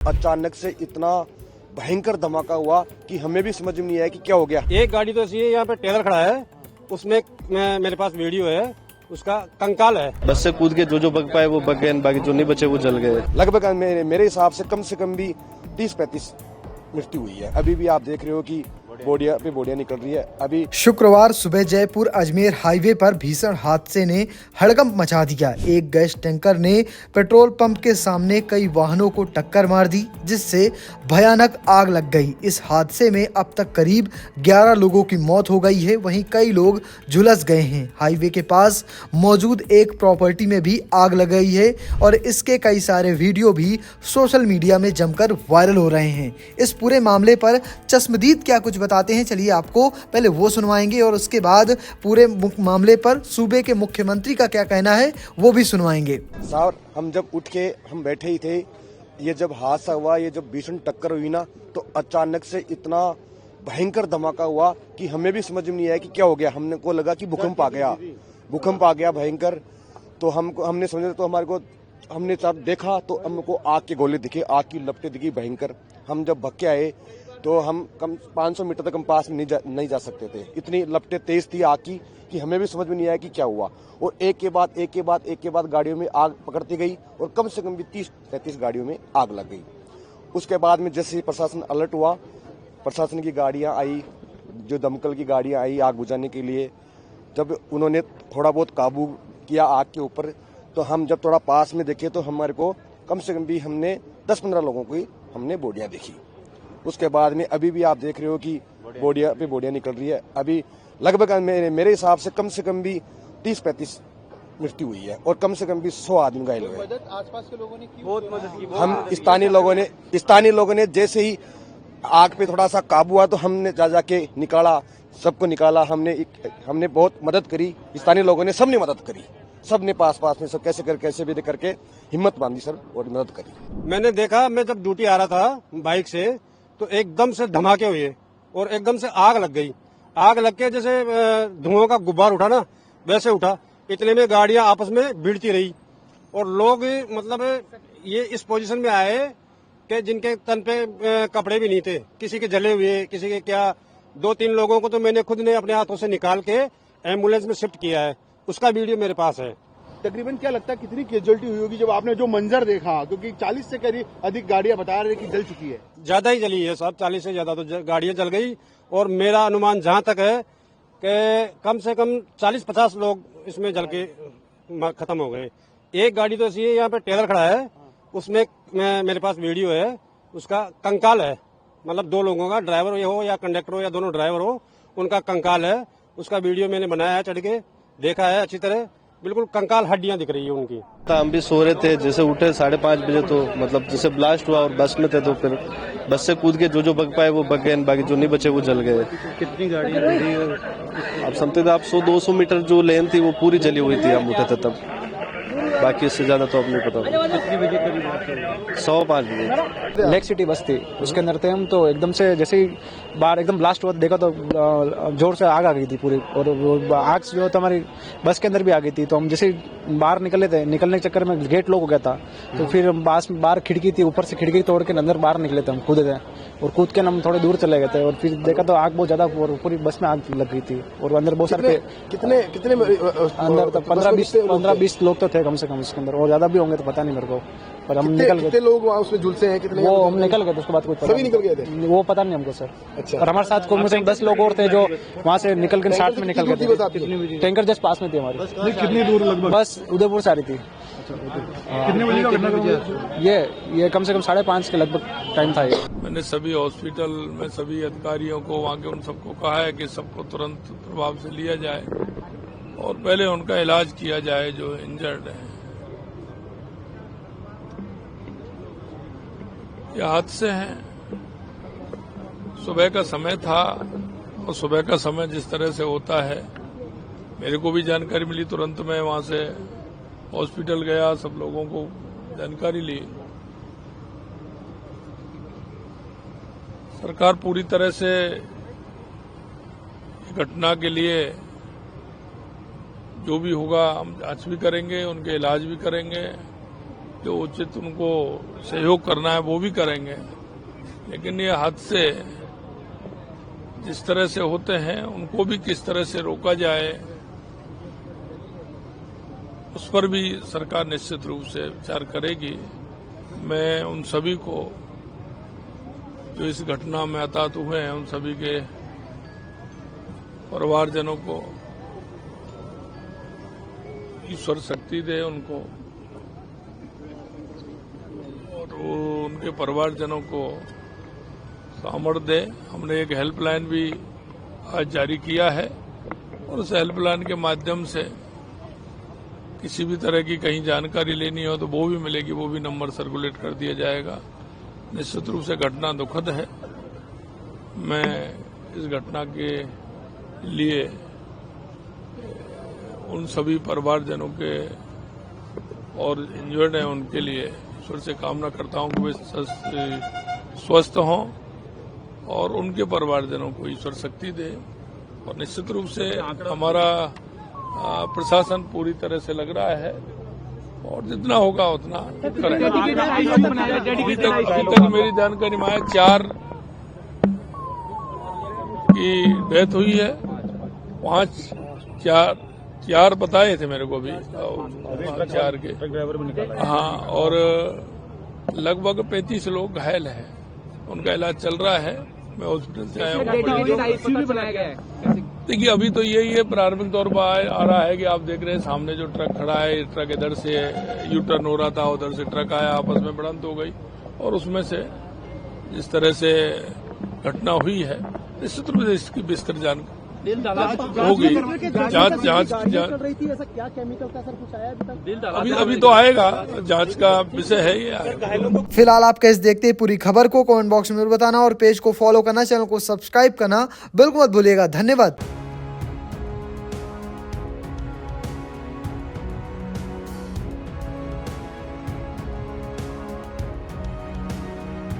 अचानक से इतना भयंकर धमाका हुआ कि हमें भी समझ में नहीं आया कि क्या हो गया। एक गाड़ी तो ऐसी है, यहाँ पे टेलर खड़ा है, उसमें मेरे पास वीडियो है, उसका कंकाल है। बस से कूद के जो बग पाए वो बग गए, बाकी जो नहीं बचे वो जल गए। लगभग मेरे हिसाब से कम भी 30-35 मृत्यु हुई है। अभी भी आप देख रहे हो कि बोडिया निकल रही है। अभी शुक्रवार सुबह जयपुर अजमेर हाईवे पर भीषण हादसे ने हड़कंप मचा दिया। एक गैस टैंकर ने पेट्रोल पंप के सामने कई वाहनों को टक्कर मार दी, जिससे भयानक आग लग गई। इस हादसे में अब तक करीब 11 लोगों की मौत हो गई है, वहीं कई लोग झुलस गए हैं। हाईवे के पास मौजूद एक प्रॉपर्टी में भी आग लग गई है और इसके कई सारे वीडियो भी सोशल मीडिया में जमकर वायरल हो रहे हैं। इस पूरे मामले पर चश्मदीद क्या कुछ बताते हैं, चलिए आपको पहले वो सुनवाएंगे और उसके बाद पूरे मामले पर सूबे के मुख्यमंत्री का क्या कहना है वो भी सुनवाएंगे। साहब, हम जब उठ के हम बैठे ही थे, ये जब हादसा हुआ, ये जब भीषण टक्कर हुई ना, तो अचानक से इतना भयंकर धमाका हुआ कि हमें भी समझ में नहीं आया कि क्या हो गया। हमने को लगा कि भूकंप आ गया भयंकर। तो हमने समझा, तो हमारे को हमने जब देखा तो हमको आग के गोले दिखे, आग की लपटें दिखी भयंकर। हम जब भग के आए तो हम कम 500 मीटर तक हम पास में नहीं जा सकते थे। इतनी लपटें तेज थी आग की कि हमें भी समझ में नहीं आया कि क्या हुआ। और एक के बाद गाड़ियों में आग पकड़ती गई और कम से कम भी 30-35 गाड़ियों में आग लग गई। उसके बाद में जैसे ही प्रशासन अलर्ट हुआ, प्रशासन की गाड़ियां आई, जो दमकल की गाड़ियां आई आग बुझाने के लिए। जब उन्होंने थोड़ा बहुत काबू किया आग के ऊपर, तो हम जब थोड़ा पास में देखे तो हमारे को कम से कम भी हमने 10-15 लोगों की हमने बोडियां देखी। उसके बाद में अभी भी आप देख रहे हो कि बोडिया निकल रही है। अभी लगभग मेरे हिसाब से कम भी 30-35 मृत्यु हुई है और कम से कम भी 100 आदमी घायल हुए। आसपास के लोगों ने बहुत मदद की। हम स्थानीय लोगों ने जैसे ही आग पे थोड़ा सा काबू हुआ तो हमने जाके निकाला, सबको निकाला। हमने बहुत मदद करी, स्थानीय लोगों ने सबने मदद करी, सबने पास में सब कैसे भी करके हिम्मत बांधी सर और मदद करी। मैंने देखा, मैं जब ड्यूटी आ रहा था बाइक से तो एकदम से धमाके हुए और एकदम से आग लग गई। आग लग के जैसे धुआं का गुब्बार उठा ना, वैसे उठा। इतने में गाड़ियां आपस में भिड़ती रही और लोग मतलब ये इस पोजीशन में आए कि जिनके तन पे कपड़े भी नहीं थे, किसी के जले हुए, किसी के क्या। 2-3 लोगों को तो मैंने खुद ने अपने हाथों से निकाल के एम्बुलेंस में शिफ्ट किया है, उसका वीडियो मेरे पास है। तकरीबन क्या लगता है कितनी कैजुअलिटी हुई होगी जब आपने जो मंजर देखा, क्योंकि 40 से करीब अधिक गाड़ियां बता रहे कि जल चुकी है। ज्यादा ही जली है साहब, 40 से ज्यादा तो गाड़ियां जल गई। और मेरा अनुमान जहां तक है कि कम से कम 40-50 लोग इसमें जल के खत्म हो गए। एक गाड़ी तो ऐसी है, यहाँ पे टेलर खड़ा है, उसमें मेरे पास वीडियो है, उसका कंकाल है। मतलब 2 लोगों का, ड्राइवर हो या कंडक्टर हो या दोनों ड्राइवर हो, उनका कंकाल है। उसका वीडियो मैंने बनाया है, चढ़ के देखा है अच्छी तरह, बिल्कुल कंकाल हड्डियां दिख रही है उनकी। हम भी सो रहे थे, जैसे उठे 5:30 बजे तो मतलब जैसे ब्लास्ट हुआ और बस में थे तो फिर बस से कूद के जो बग पाए वो बग गए, बाकी जो नहीं बचे वो जल गए। कितनी गाड़ियां जली? अब समझते थे आप 100-200 मीटर जो लेन थी वो पूरी जली हुई थी, हम उठे थे तब। बाकी इससे ज्यादा तो अब नहीं पता। कितने बजे करीब? 105 बजे। लेक सिटी बस थी, उसके अंदर थे हम। तो एकदम से जैसे ही बाहर एकदम ब्लास्ट हुआ देखा तो जोर से आग आ गई थी पूरी, और वो आग जो तो हमारी बस के अंदर भी आ गई थी। तो हम जैसे बाहर निकले थे, निकलने के चक्कर में गेट लॉक हो गया था। तो फिर बाहर खिड़की थी, ऊपर से खिड़की तोड़ के अंदर बाहर निकले थे, हम कूदे थे और कूद के हम थोड़े दूर चले गए थे। और फिर देखा तो आग बहुत ज्यादा, पूरी बस में आग लग गई थी और अंदर बहुत सारे कितने अंदर तो 15-20 लोग तो थे कम से कम उसके अंदर, और ज्यादा भी होंगे तो पता नहीं मेरे को। पर हम निकल गए। कितने लोग वहाँ उसमें झुलसे हैं? कितने? वो हम निकल गए थे, उसके बाद कुछ सभी निकल गए थे? वो पता नहीं हमको सर। अच्छा। और हमारे साथ कम से कम 10 लोग और थे जो वहाँ से निकल कर साथ में निकल गए थे। टैंकर जस्ट पास में थी हमारी। कितनी दूर लगभग? बस उदयपुर से आ रही थी। कितने बजे का घटना? ये कम से कम 5:30 के लगभग टाइम था। ये मैंने सभी हॉस्पिटल में सभी अधिकारियों को वहाँ के उन सबको कहा है कि सबको तुरंत प्रभाव से लिया जाए और पहले उनका इलाज किया जाए जो इंजर्ड है। ये हादसे हैं, सुबह का समय था और सुबह का समय जिस तरह से होता है, मेरे को भी जानकारी मिली, तुरंत मैं वहां से हॉस्पिटल गया, सब लोगों को जानकारी ली। सरकार पूरी तरह से घटना के लिए जो भी होगा हम जांच भी करेंगे, उनके इलाज भी करेंगे जो उचित उनको सहयोग करना है वो भी करेंगे, लेकिन ये हादसे जिस तरह से होते हैं उनको भी किस तरह से रोका जाए उस पर भी सरकार निश्चित रूप से विचार करेगी। मैं उन सभी को जो इस घटना में हताहत हुए हैं उन सभी के परिवारजनों को ईश्वर शक्ति दे उनको, और उनके परिवारजनों को सामर्थ्य दे। हमने एक हेल्पलाइन भी आज जारी किया है और उस हेल्पलाइन के माध्यम से किसी भी तरह की कहीं जानकारी लेनी हो तो वो भी मिलेगी, वो भी नंबर सर्कुलेट कर दिया जाएगा। निश्चित रूप से घटना दुखद है। मैं इस घटना के लिए उन सभी परिवारजनों के और इंजर्ड हैं उनके लिए ईश्वर से कामना करता हूं कि वे स्वस्थ हों और उनके परिवारजनों को ईश्वर शक्ति दे। और निश्चित रूप से हमारा प्रशासन पूरी तरह से लग रहा है और जितना होगा उतना करेंगे। अभी तक मेरी जानकारी में 4 की डेथ हुई है, 4 बताए थे मेरे को भी, 4 के। हाँ, और लगभग 35 लोग घायल हैं, उनका इलाज चल रहा है। मैं हॉस्पिटल से आया हूँ। देखिए अभी तो यही है, प्रारंभिक तौर पर आ रहा है कि आप देख रहे हैं सामने जो ट्रक खड़ा है, ट्रक इधर से यू टर्न हो रहा था, उधर से ट्रक आया, आपस में भिड़ंत हो गई और उसमें से जिस तरह से घटना हुई है निश्चित रूप से इसकी विस्तृत जानकारी होगी। जांच अभी तो आएगा, जांच का विषय है ये आएगा। फिलहाल आप कैसे देखते हैं पूरी खबर को कमेंट बॉक्स में बताना और पेज को फॉलो करना, चैनल को सब्सक्राइब करना बिल्कुल मत भूलिएगा। धन्यवाद।